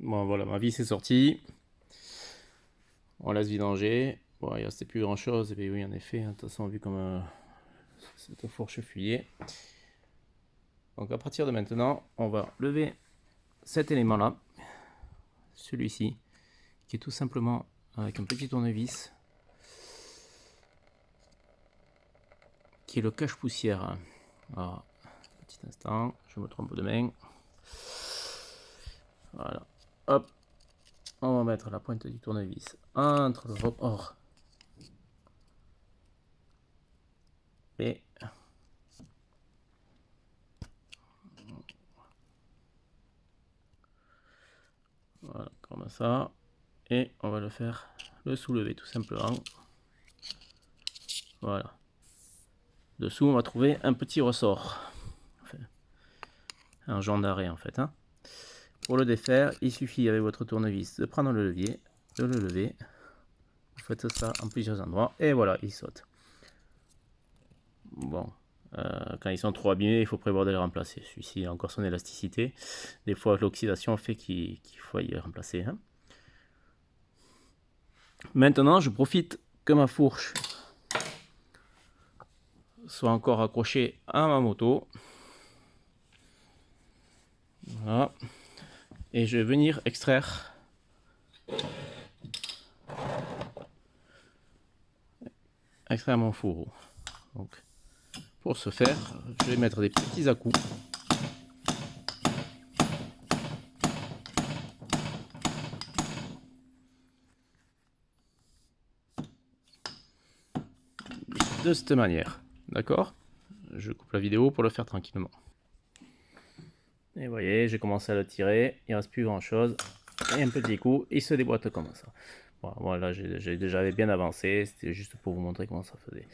Bon voilà, ma vis est sortie. On laisse vidanger. Bon, il ne restait plus grand chose. Et oui, en effet, de toute façon, vu comme cette fourche fuyait. Donc à partir de maintenant, on va lever cet élément-là, celui-ci, qui est tout simplement avec un petit tournevis, qui est le cache-poussière. Alors, petit instant, je me trompe de main. Voilà. Hop. On va mettre la pointe du tournevis entre le rebord et voilà, comme ça. Et on va le soulever tout simplement. Voilà. Dessous, on va trouver un petit ressort. Enfin, un genre d'arrêt en fait. Hein. Pour le défaire, il suffit avec votre tournevis de prendre le levier, de le lever. Vous faites ça en plusieurs endroits et voilà, il saute. Bon, quand ils sont trop abîmés, il faut prévoir de les remplacer. Celui-ci a encore son élasticité. Des fois, l'oxydation fait qu'il faut y remplacer. Hein. Maintenant, je profite que ma fourche soit encore accrochée à ma moto. Voilà. Et je vais venir extraire mon fourreau. Donc, pour ce faire, je vais mettre des petits à-coups. De cette manière. D'accord? Je coupe la vidéo pour le faire tranquillement. Et vous voyez, j'ai commencé à le tirer, il ne reste plus grand chose. Et un petit coup, il se déboîte comme ça. Voilà, j'ai déjà bien avancé, c'était juste pour vous montrer comment ça faisait.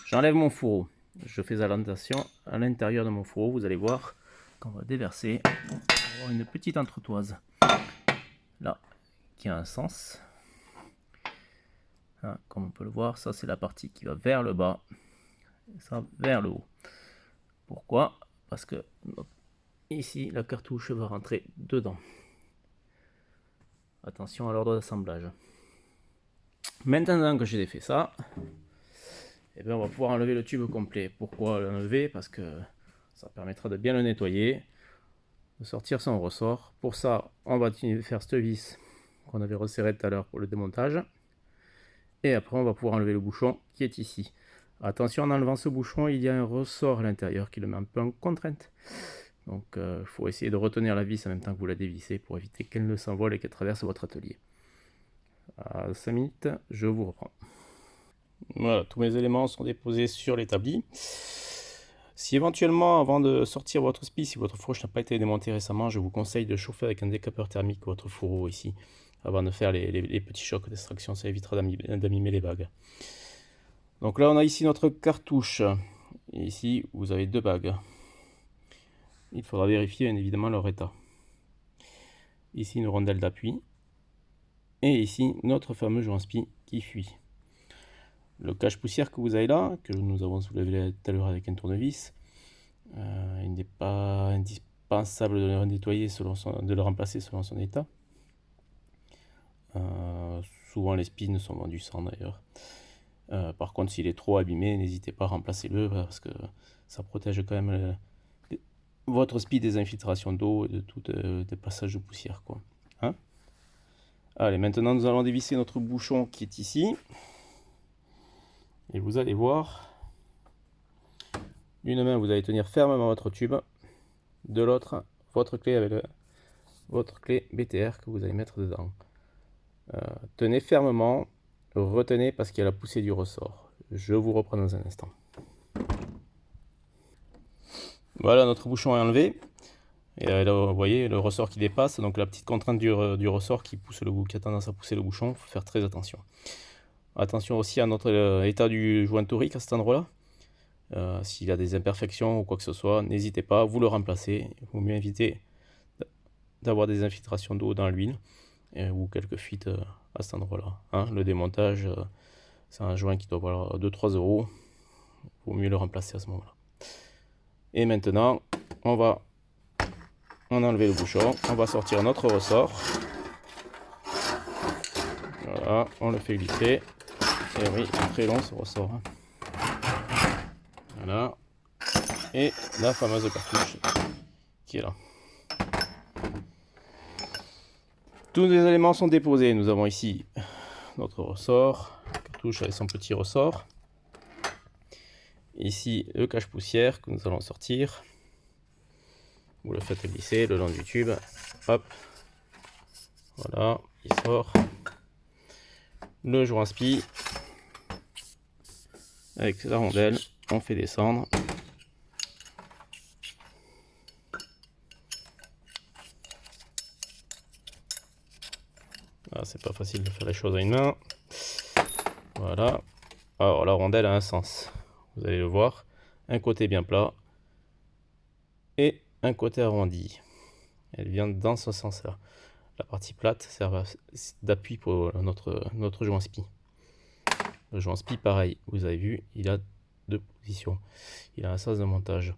J'enlève mon fourreau, je fais attention à l'intérieur de mon fourreau, vous allez voir qu'on va déverser. On va avoir une petite entretoise là qui a un sens. Là, comme on peut le voir, ça c'est la partie qui va vers le bas, et ça vers le haut. Pourquoi? Parce que ici la cartouche va rentrer dedans. Attention à l'ordre d'assemblage. Maintenant que j'ai fait ça, et bien on va pouvoir enlever le tube complet. Pourquoi l'enlever? Parce que ça permettra de bien le nettoyer, de sortir son ressort. Pour ça, on va faire cette vis qu'on avait resserré tout à l'heure pour le démontage. Et après, on va pouvoir enlever le bouchon qui est ici. Attention, en enlevant ce bouchon, il y a un ressort à l'intérieur qui le met un peu en contrainte. Donc, il faut essayer de retenir la vis en même temps que vous la dévissez pour éviter qu'elle ne s'envole et qu'elle traverse votre atelier. À 5 minutes, je vous reprends. Voilà, tous mes éléments sont déposés sur l'établi. Si éventuellement, avant de sortir votre spie, si votre fourche n'a pas été démontée récemment, je vous conseille de chauffer avec un décapeur thermique votre fourreau ici, avant de faire les petits chocs d'extraction, ça évitera d'abîmer les bagues. Donc là, on a ici notre cartouche. Et ici, vous avez deux bagues. Il faudra vérifier bien évidemment leur état. Ici, une rondelle d'appui. Et ici, notre fameux joint spie qui fuit. Le cache-poussière que vous avez là, que nous avons soulevé tout à l'heure avec un tournevis, il n'est pas indispensable de le nettoyer de le remplacer selon son état. Souvent les spines sont vendus sans d'ailleurs. Par contre, s'il est trop abîmé, n'hésitez pas à remplacer-le parce que ça protège quand même votre spie des infiltrations d'eau et de tout des passages de poussière, quoi. Hein? Allez, maintenant nous allons dévisser notre bouchon qui est ici. Et vous allez voir, d'une main vous allez tenir fermement votre tube, de l'autre votre clé avec votre clé BTR que vous allez mettre dedans. Tenez fermement, retenez parce qu'il y a la poussée du ressort. Je vous reprends dans un instant. Voilà, notre bouchon est enlevé. Et là, vous voyez le ressort qui dépasse, donc la petite contrainte du ressort qui a tendance à pousser le bouchon, il faut faire très attention. Attention aussi à notre état du joint torique à cet endroit-là. S'il y a des imperfections ou quoi que ce soit, n'hésitez pas, vous le remplacez. Il vaut mieux éviter d'avoir des infiltrations d'eau dans l'huile ou quelques fuites à cet endroit-là. Hein, le démontage, c'est un joint qui doit valoir 2-3 euros. Il vaut mieux le remplacer à ce moment-là. Et maintenant, on va On a enlevé le bouchon, on va sortir notre ressort. Voilà, on le fait glisser. Et oui, c'est très long ce ressort. Voilà. Et la fameuse cartouche qui est là. Tous les éléments sont déposés. Nous avons ici notre ressort, cartouche avec son petit ressort. Ici le cache-poussière que nous allons sortir. Vous le faites glisser le long du tube. Hop. Voilà, il sort. Le joint spi. Avec la rondelle, on fait descendre. Ah, c'est pas facile de faire les choses à une main. Voilà. Alors la rondelle a un sens. Vous allez le voir. Un côté bien plat et un côté arrondi. Elle vient dans ce sens-là. La partie plate sert d'appui pour notre joint spi. Le joint spi, pareil. Vous avez vu, il a deux positions. Il a un sens de montage.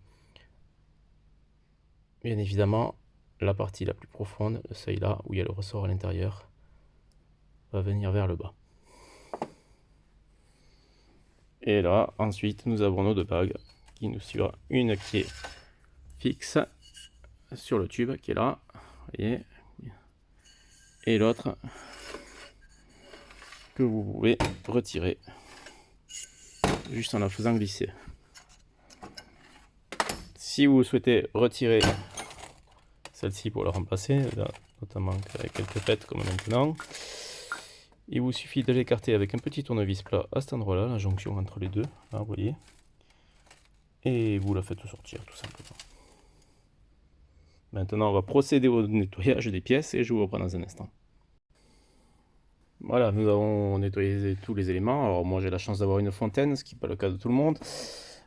Bien évidemment, la partie la plus profonde, le seuil là, où il y a le ressort à l'intérieur, va venir vers le bas. Et là, ensuite, nous avons nos deux bagues qui nous suivra. Une qui est fixe sur le tube, qui est là, vous voyez, et l'autre que vous pouvez retirer juste en la faisant glisser. Si vous souhaitez retirer celle-ci pour la remplacer, là, notamment avec quelques pètes comme maintenant, il vous suffit de l'écarter avec un petit tournevis plat à cet endroit-là, la jonction entre les deux, là, vous voyez, et vous la faites sortir tout simplement. Maintenant, on va procéder au nettoyage des pièces et je vous reprends dans un instant. Voilà, nous avons nettoyé tous les éléments. Alors moi j'ai la chance d'avoir une fontaine, ce qui n'est pas le cas de tout le monde.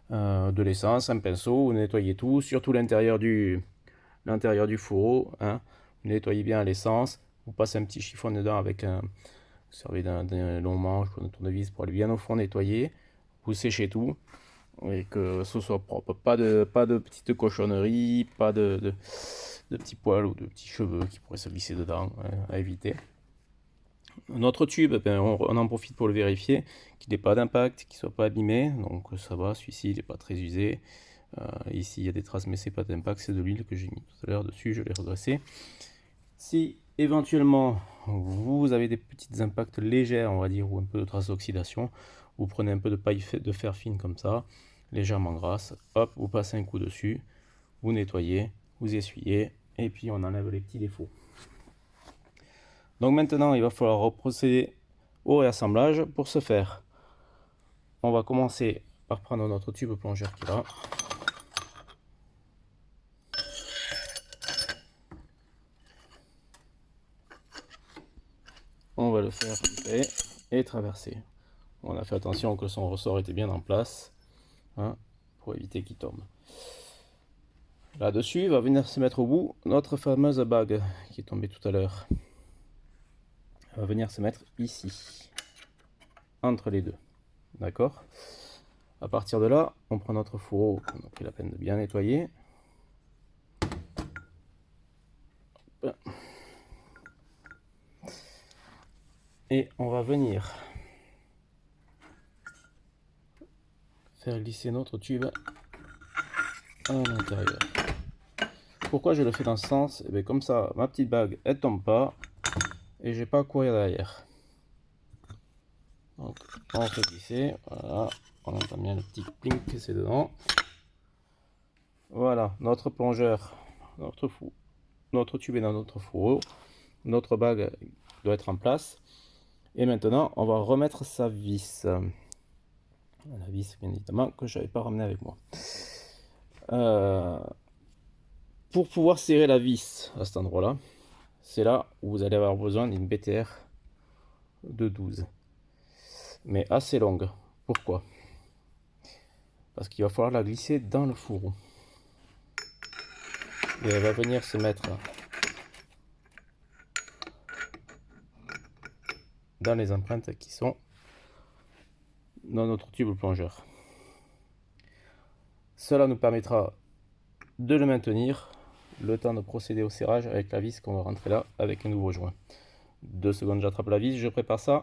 De l'essence, un pinceau, vous nettoyez tout, surtout l'intérieur du fourreau. Hein. Vous nettoyez bien l'essence, vous passez un petit chiffon dedans avec un... Vous servez d'un long manche ou d'un tournevis pour aller bien au fond nettoyer. Vous séchez tout et que ce soit propre. Pas de petites cochonneries, pas de petits poils ou de petits cheveux qui pourraient se glisser dedans, hein, à éviter. Notre tube, ben, on en profite pour le vérifier, qu'il n'ait pas d'impact, qu'il ne soit pas abîmé, donc ça va, celui-ci il n'est pas très usé. Ici il y a des traces mais c'est pas d'impact, c'est de l'huile que j'ai mis tout à l'heure dessus, je l'ai redressé. Si éventuellement vous avez des petites impacts légères, on va dire, ou un peu de traces d'oxydation, vous prenez un peu de paille de fer fine comme ça, légèrement grasse, hop, vous passez un coup dessus, vous nettoyez, vous essuyez, et puis on enlève les petits défauts. Donc maintenant, il va falloir procéder au réassemblage. Pour ce faire, on va commencer par prendre notre tube plongeur qui est là. On va le faire et traverser. On a fait attention que son ressort était bien en place, hein, pour éviter qu'il tombe. Là-dessus, va venir se mettre au bout notre fameuse bague qui est tombée tout à l'heure. Elle va venir se mettre ici, entre les deux. D'accord? À partir de là, on prend notre fourreau qu'on a pris la peine de bien nettoyer. Et on va venir faire glisser notre tube à l'intérieur. Pourquoi je le fais dans ce sens? Et bien comme ça, ma petite bague, elle tombe pas et j'ai pas à courir derrière. Donc on fait glisser, voilà, on entend bien le petit pling que c'est dedans. Voilà, notre plongeur, notre tube est dans notre fourreau, notre bague doit être en place. Et maintenant, on va remettre sa vis. La vis, bien évidemment, que je n'avais pas ramené avec moi. Pour pouvoir serrer la vis à cet endroit-là, c'est là où vous allez avoir besoin d'une BTR de 12. Mais assez longue. Pourquoi? Parce qu'il va falloir la glisser dans le fourreau. Et elle va venir se mettre dans les empreintes qui sont dans notre tube plongeur. Cela nous permettra de le maintenir le temps de procéder au serrage avec la vis qu'on va rentrer là avec un nouveau joint. 2 secondes, j'attrape la vis, je prépare ça.